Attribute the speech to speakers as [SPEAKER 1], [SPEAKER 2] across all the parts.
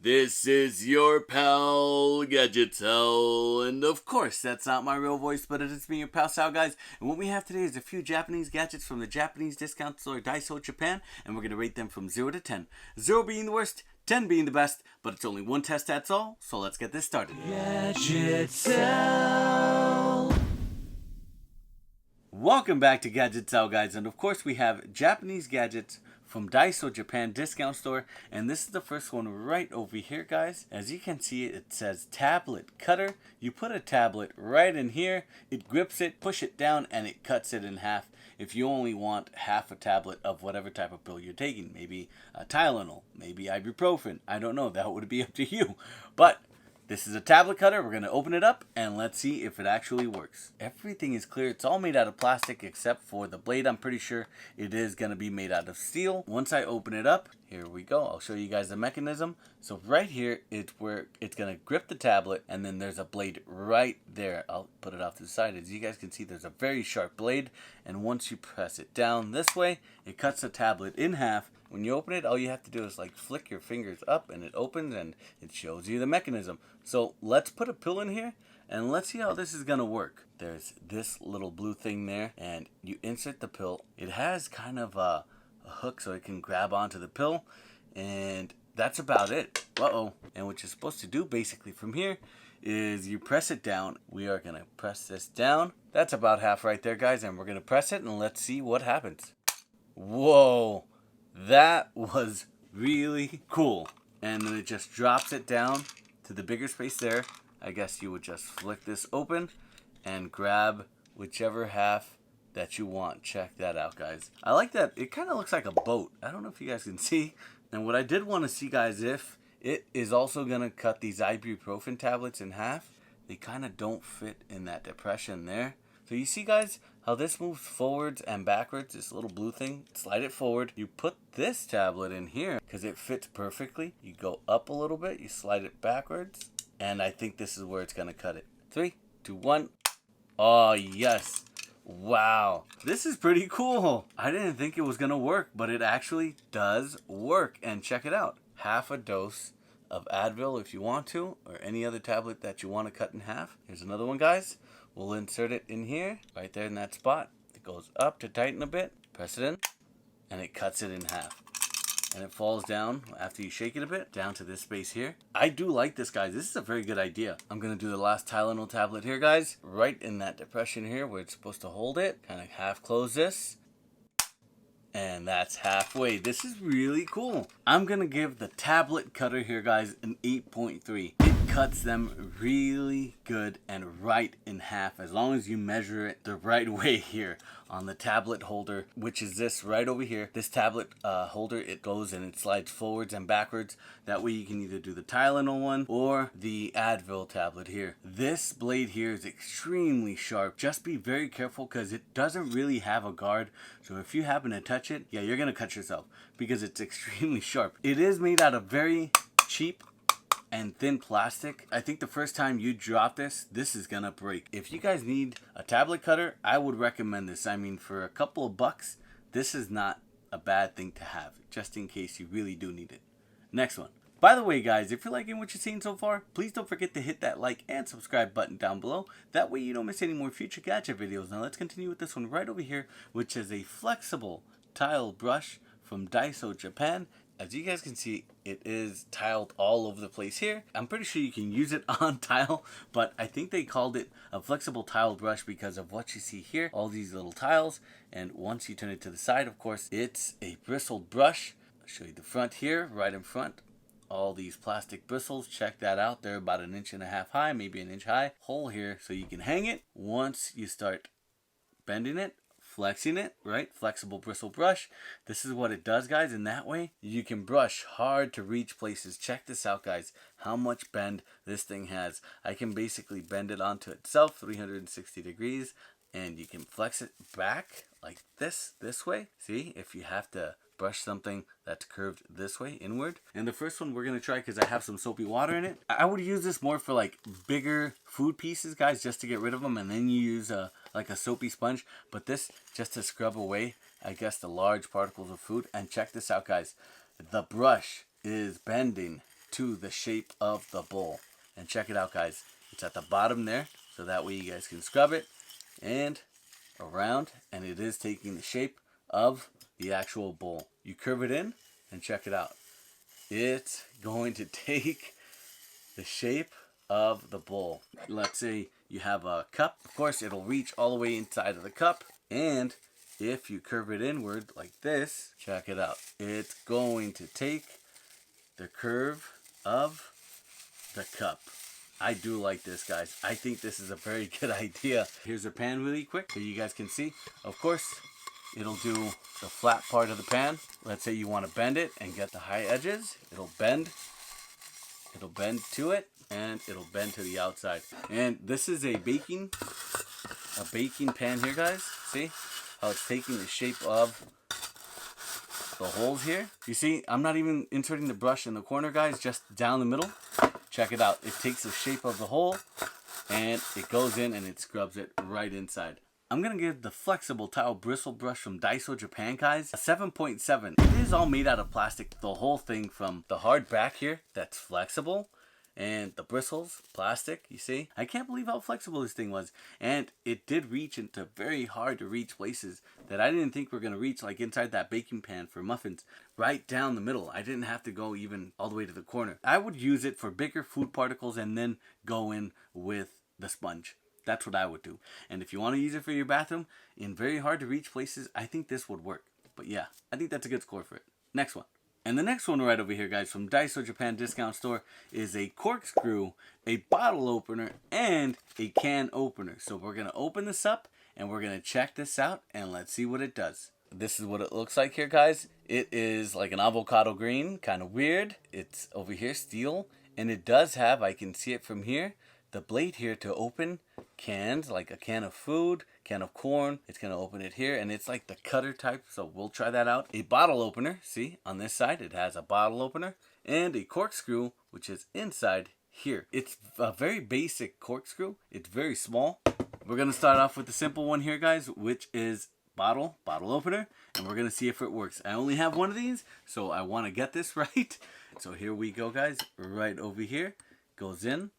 [SPEAKER 1] This is your pal, Gadget, and of course, that's not my real voice, but it is me, your pal Sal, guys. And what we have today is a few Japanese gadgets from the Japanese discount store Daiso Japan, and we're going to rate them from 0 to 10. 0 being the worst, 10 being the best, but it's only one test, that's all, so let's get this started. Gadget Sal! Welcome back to Gadget Sal, guys, and of course we have Japanese gadgets from Daiso Japan discount store, and this is the first one right over here, guys. As you can see, it says tablet cutter. You put a tablet right in here, it grips it, push it down, and it cuts it in half. If you only want half a tablet of whatever type of pill you're taking, maybe a Tylenol, maybe ibuprofen, I don't know, that would be up to you. But this is a tablet cutter. We're going to open it up and let's see if it actually works. Everything is clear. It's all made out of plastic except for the blade. I'm pretty sure it is going to be made out of steel. Once I open it up, here we go. I'll show you guys the mechanism. So right here, it's where it's going to grip the tablet, and then there's a blade right there. I'll put it off to the side. As you guys can see, there's a very sharp blade, and once you press it down this way, it cuts the tablet in half. When you open it, all you have to do is like flick your fingers up and it opens and it shows you the mechanism. So let's put a pill in here and let's see how this is going to work. There's this little blue thing there and you insert the pill. It has kind of a hook so it can grab onto the pill, and that's about it. And what you're supposed to do basically from here is you press it down. We are going to press this down. That's about half right there, guys, and we're going to press it and let's see what happens. Whoa! That was really cool. And then it just drops it down to the bigger space there. I guess you would just flick this open and grab whichever half that you want. Check that out, guys. I like that. It kind of looks like a boat. I don't know if you guys can see. And what I did want to see, guys, if it is also going to cut these ibuprofen tablets in half. They kind of don't fit in that depression there. So you see, guys, how this moves forwards and backwards, this little blue thing, slide it forward. You put this tablet in here because it fits perfectly. You go up a little bit, you slide it backwards, and I think this is where it's going to cut it. 3, 2, 1. Oh, yes. Wow. This is pretty cool. I didn't think it was going to work, but it actually does work. And check it out. Half a dose of Advil if you want to, or any other tablet that you want to cut in half. Here's another one, guys. We'll insert it in here, right there in that spot. It goes up to tighten a bit. Press it in, and it cuts it in half. And it falls down after you shake it a bit, down to this space here. I do like this, guys. This is a very good idea. I'm going to do the last Tylenol tablet here, guys. Right in that depression here where it's supposed to hold it. Kind of half close this. And that's halfway. This is really cool. I'm going to give the tablet cutter here, guys, an 8.3. It cuts them really good and right in half, as long as you measure it the right way here on the tablet holder, which is this right over here. This tablet holder, it goes and it slides forwards and backwards. That way you can either do the Tylenol one or the Advil tablet here. This blade here is extremely sharp. Just be very careful because it doesn't really have a guard. So if you happen to touch it, yeah, you're going to cut yourself because it's extremely sharp. It is made out of very cheap and thin plastic. I think the first time you drop this is gonna break. If you guys need a tablet cutter, I would recommend this. I mean, for a couple of bucks, this is not a bad thing to have, just in case you really do need it. Next one. By the way, guys, if you're liking what you're seeing so far, please don't forget to hit that like and subscribe button down below. That way you don't miss any more future gadget videos. Now let's continue with this one right over here, which is a flexible tile brush from Daiso Japan. As you guys can see, it is tiled all over the place here. I'm pretty sure you can use it on tile, but I think they called it a flexible tile brush because of what you see here, all these little tiles. And once you turn it to the side, of course, it's a bristled brush. I'll show you the front here, right in front. All these plastic bristles, check that out. They're about 1.5 inches high, maybe 1 inch high. Hole here so you can hang it. Once you start bending it, flexing it, right? Flexible bristle brush. This is what it does, guys, and that way you can brush hard to reach places. Check this out, guys, how much bend this thing has. I can basically bend it onto itself 360 degrees, and you can flex it back like this way. See, if you have to brush something that's curved this way inward. And the first one we're going to try, because I have some soapy water in it. I would use this more for like bigger food pieces, guys, just to get rid of them, and then you use like a soapy sponge. But this just to scrub away, I guess, the large particles of food. And check this out, guys. The brush is bending to the shape of the bowl. And check it out, guys. It's at the bottom there, so that way you guys can scrub it and around, and it is taking the shape of the actual bowl. You curve it in and check it out. It's going to take the shape of the bowl. Let's say you have a cup. Of course, it'll reach all the way inside of the cup. And if you curve it inward like this, check it out. It's going to take the curve of the cup. I do like this, guys. I think this is a very good idea. Here's a pan really quick so you guys can see. Of course, it'll do the flat part of the pan. Let's say you want to bend it and get the high edges. It'll bend to it, and it'll bend to the outside. And this is a baking pan here, guys. See how it's taking the shape of the holes here? You see, I'm not even inserting the brush in the corner, guys, just down the middle. Check it out. It takes the shape of the hole and it goes in and it scrubs it right inside. I'm going to give the flexible tile bristle brush from Daiso Japan, guys, a 7.7. It is all made out of plastic. The whole thing, from the hard back here that's flexible, and the bristles, plastic, you see? I can't believe how flexible this thing was. And it did reach into very hard to reach places that I didn't think were going to reach, like inside that baking pan for muffins, right down the middle. I didn't have to go even all the way to the corner. I would use it for bigger food particles and then go in with the sponge. That's what I would do. And if you want to use it for your bathroom in very hard to reach places, I think this would work. But yeah, I think that's a good score for it. Next one. And the next one right over here, guys, from Daiso Japan Discount Store is a corkscrew, a bottle opener, and a can opener. So we're going to open this up and we're going to check this out and let's see what it does. This is what it looks like here, guys. It is like an avocado green, kind of weird. It's over here, steel, and it does have, I can see it from here, the blade here to open cans, like a can of food, can of corn. It's going to open it here, and it's like the cutter type, so we'll try that out. A bottle opener, see, on this side it has a bottle opener, and a corkscrew, which is inside here. It's a very basic corkscrew. It's very small. We're going to start off with the simple one here, guys, which is bottle opener, and we're going to see if it works. I only have one of these, so I want to get this right. So here we go, guys. Right over here. Goes in.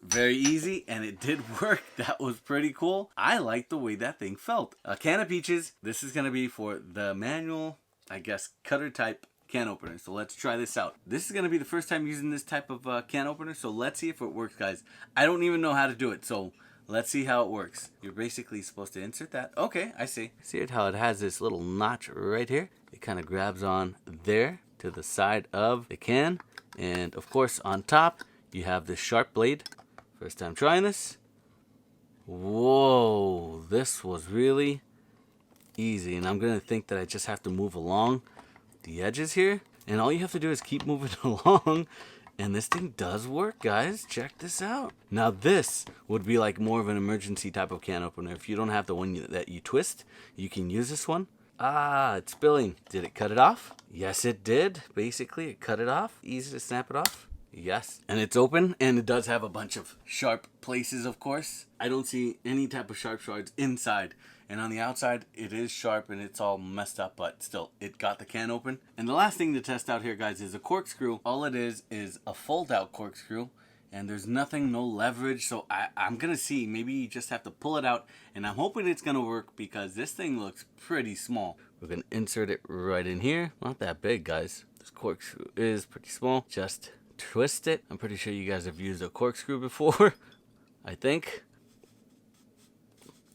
[SPEAKER 1] Very easy, and it did work. That was pretty cool. I like the way that thing felt. A can of peaches. This is going to be for the manual, I guess, cutter type can opener. So let's try this out. This is going to be the first time using this type of can opener, so let's see if it works, guys. I don't even know how to do it, so let's see how it works. You're basically supposed to insert that. Okay, I see. See it how it has this little notch right here? It kind of grabs on there to the side of the can, and of course on top you have this sharp blade. First time trying this. Whoa, this was really easy. And I'm going to think that I just have to move along the edges here. And all you have to do is keep moving along. And this thing does work, guys. Check this out. Now this would be like more of an emergency type of can opener. If you don't have the one that you twist, you can use this one. Ah, it's spilling. Did it cut it off? Yes, it did. Basically, it cut it off. Easy to snap it off. Yes, and it's open, and it does have a bunch of sharp places, of course. I don't see any type of sharp shards inside, and on the outside it is sharp and it's all messed up, but still it got the can open. And the last thing to test out here, guys, is a corkscrew. All it is a fold out corkscrew, and there's nothing, no leverage, so I'm gonna see. Maybe you just have to pull it out, and I'm hoping it's gonna work because this thing looks pretty small. We're gonna insert it right in here. Not that big, guys. This corkscrew is pretty small. Just twist it. I'm pretty sure you guys have used a corkscrew before. I think.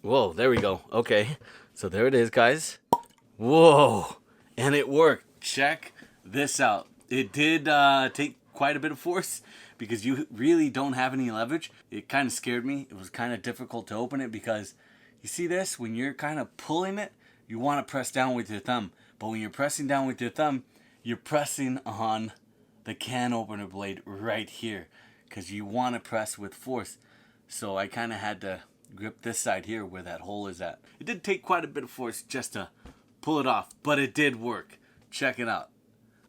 [SPEAKER 1] Whoa, there we go. Okay, so there it is, guys. Whoa, and it worked. Check this out. It did take quite a bit of force because you really don't have any leverage. It kind of scared me. It was kind of difficult to open it because you see this, when you're kind of pulling it, you want to press down with your thumb, but when you're pressing down with your thumb, you're pressing on the can opener blade right here because you want to press with force. So I kind of had to grip this side here where that hole is at. It did take quite a bit of force just to pull it off, but it did work. Check it out.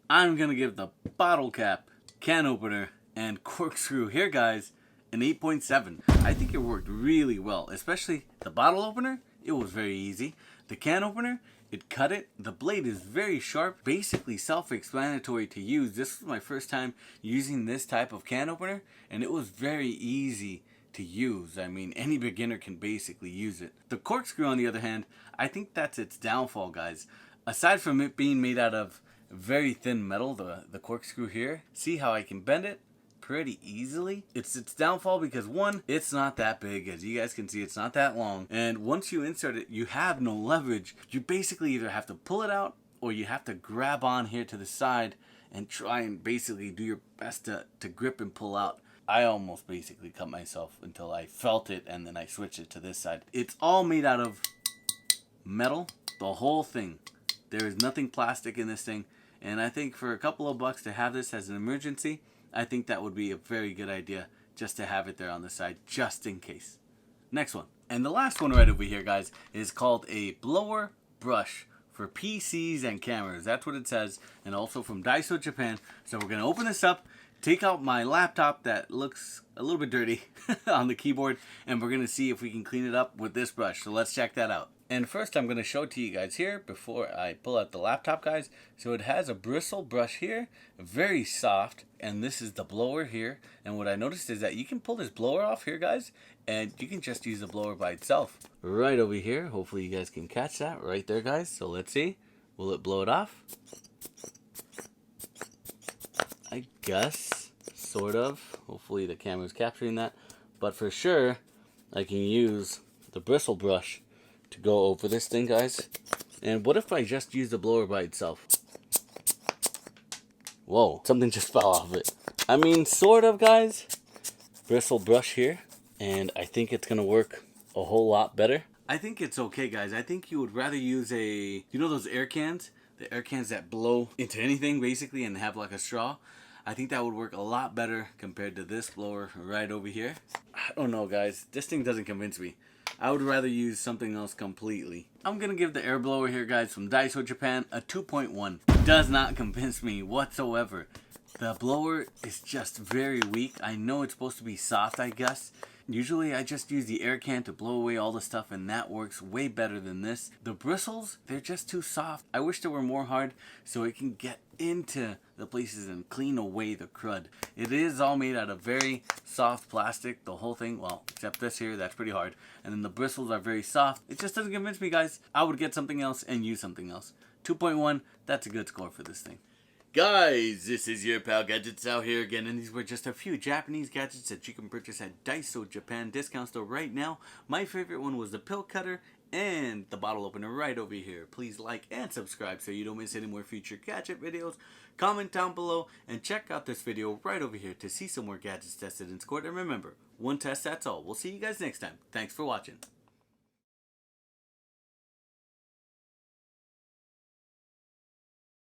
[SPEAKER 1] I'm gonna give the bottle cap, can opener, and corkscrew here, guys, an 8.7. I think it worked really well, especially the bottle opener. It was very easy. The can opener, It cut it. The blade is very sharp, basically self-explanatory to use. This was my first time using this type of can opener, and it was very easy to use. I mean, any beginner can basically use it. The corkscrew, on the other hand, I think that's its downfall, guys. Aside from it being made out of very thin metal, the corkscrew here, see how I can bend it pretty easily? It's its downfall because, one, it's not that big. As you guys can see, it's not that long, and once you insert it, you have no leverage. You basically either have to pull it out or you have to grab on here to the side and try and basically do your best to grip and pull out. I almost basically cut myself until I felt it, and then I switched it to this side. It's all made out of metal, the whole thing. There is nothing plastic in this thing, and I think for a couple of bucks to have this as an emergency, I think that would be a very good idea, just to have it there on the side, just in case. Next one. And the last one right over here, guys, is called a blower brush for PCs and cameras. That's what it says, and also from Daiso Japan. So we're going to open this up, take out my laptop that looks a little bit dirty on the keyboard, and we're going to see if we can clean it up with this brush. So let's check that out. And first I'm going to show it to you guys here before I pull out the laptop, guys. So it has a bristle brush here, very soft, and this is the blower here. And what I noticed is that you can pull this blower off here, guys, and you can just use the blower by itself. Right over here, hopefully you guys can catch that right there, guys. So let's see, will it blow it off? I guess, sort of. Hopefully the camera's capturing that. But for sure, I can use the bristle brush to go over this thing, guys. And what if I just use the blower by itself? Whoa, something just fell off it. I mean, sort of, guys. Bristle brush here, and I think it's gonna work a whole lot better. I think it's okay, guys. I think you would rather use you know those air cans? The air cans that blow into anything, basically, and have like a straw. I think that would work a lot better compared to this blower right over here. I don't know, guys. This thing doesn't convince me. I would rather use something else completely. I'm going to give the air blower here, guys, from Daiso Japan a 2.1. Does not convince me whatsoever. The blower is just very weak. I know it's supposed to be soft, I guess. Usually I just use the air can to blow away all the stuff, and that works way better than this. The bristles, they're just too soft. I wish they were more hard so it can get into the places and clean away the crud. It is all made out of very soft plastic, the whole thing. Well, except this here, that's pretty hard. And then the bristles are very soft. It just doesn't convince me, guys. I would get something else and use something else. 2.1, that's a good score for this thing. Guys, this is your pal Gadgets out here again, and these were just a few Japanese gadgets that you can purchase at Daiso Japan discount store right now. My favorite one was the pill cutter and the bottle opener right over here. Please like and subscribe so you don't miss any more future gadget videos. Comment down below and check out this video right over here to see some more gadgets tested and scored. And remember, one test, that's all. We'll see you guys next time. Thanks for watching.